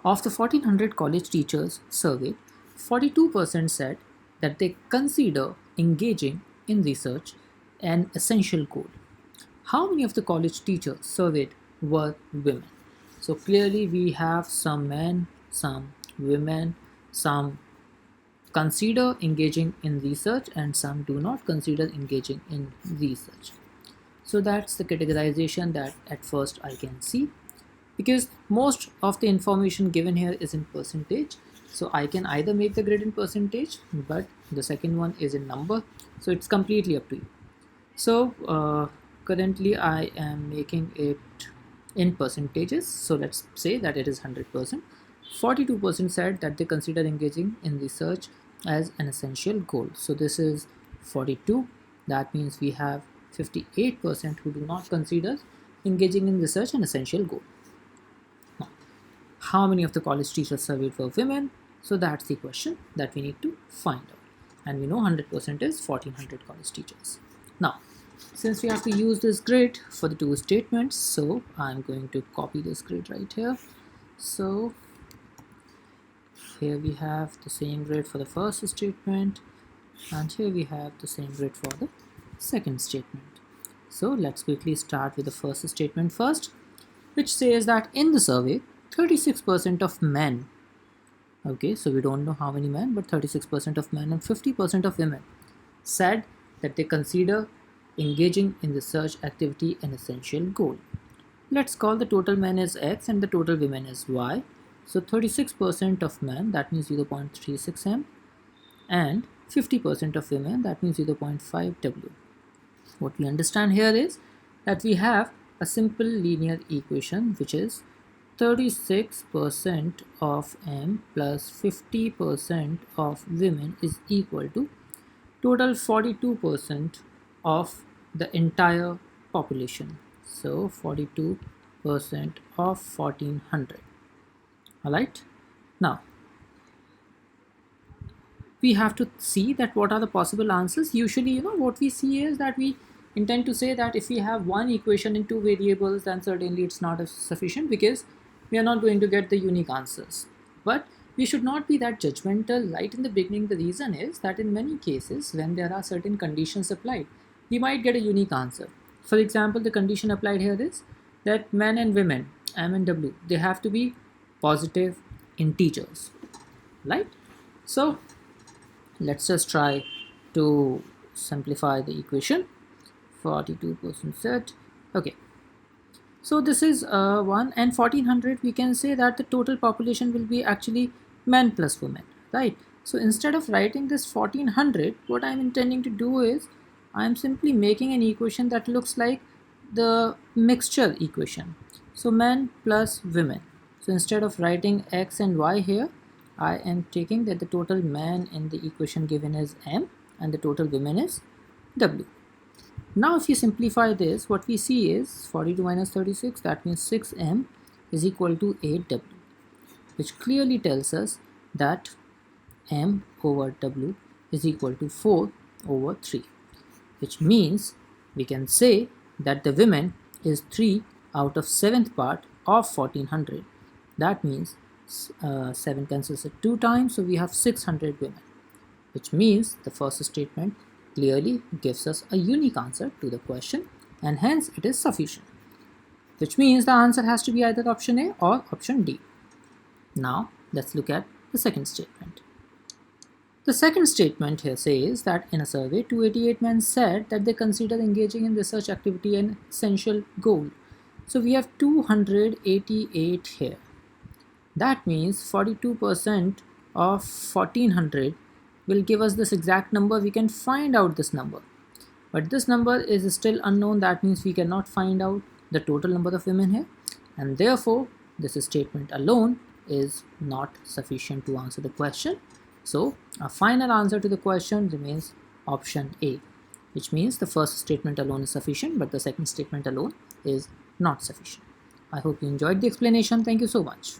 Of the 1400 college teachers surveyed, 42% said that they consider engaging in research an essential goal. How many of the college teachers surveyed were women? So clearly we have some men, some women, some consider engaging in research and some do not consider engaging in research. So that's the categorization that at first I can see, because most of the information given here is in percentage. So I can either make the grid in percentage, but the second one is in number. So it's completely up to you. So currently I am making it in percentages. So let's say that it is 100%. 42% said that they consider engaging in research as an essential goal. So this is 42. That means we have 58% who do not consider engaging in research an essential goal. Now, how many of the college teachers surveyed were women? So that's the question that we need to find out. And we know 100% is 1400 college teachers. Now, since we have to use this grid for the two statements, so I'm going to copy this grid right here. So here we have the same grid for the first statement, and here we have the same grid for the second statement. So let's quickly start with the first statement first, which says that in the survey 36% of men, okay, so we don't know how many men, but 36% of men and 50% of women said that they consider engaging in research activity an essential goal. Let's call the total men as X and the total women as Y. So 36% of men, that means 0.36 M, and 50% of women, that means 0.5 W. What we understand here is that we have a simple linear equation, which is 36% of M plus 50% of women is equal to total 42% of the entire population. So 42% of 1400. Alright, now we have to see that what are the possible answers. Usually, what we see is that we intend to say that if we have one equation in two variables, then certainly it's not sufficient, because we are not going to get the unique answers. But we should not be that judgmental right in the beginning. The reason is that in many cases, when there are certain conditions applied, we might get a unique answer. For example, the condition applied here is that men and women, M and W, they have to be positive integers, right? So let's just try to simplify the equation. 42% said, okay. So this is 1, and 1400, we can say that the total population will be actually men plus women, right? So instead of writing this 1400, what I'm intending to do is I'm simply making an equation that looks like the mixture equation. So men plus women. So instead of writing X and Y here, I am taking that the total men in the equation given is M and the total women is W. Now if you simplify this, what we see is 42 minus 36, that means 6M is equal to 8W, which clearly tells us that M over W is equal to 4 over 3, which means we can say that the women is 3 out of 7th part of 1400. That means 7 cancels it 2 times, so we have 600 women, which means the first statement clearly gives us a unique answer to the question, and hence it is sufficient, which means the answer has to be either option A or option D. Now let's look at the second statement. The second statement here says that in a survey, 288 men said that they consider engaging in research activity an essential goal. So we have 288 here. That means 42% of 1400 will give us this exact number. We can find out this number, but this number is still unknown. That means we cannot find out the total number of women here, and therefore this statement alone is not sufficient to answer the question. So a final answer to the question remains option A, which means the first statement alone is sufficient, but the second statement alone is not sufficient. I hope you enjoyed the explanation. Thank you so much.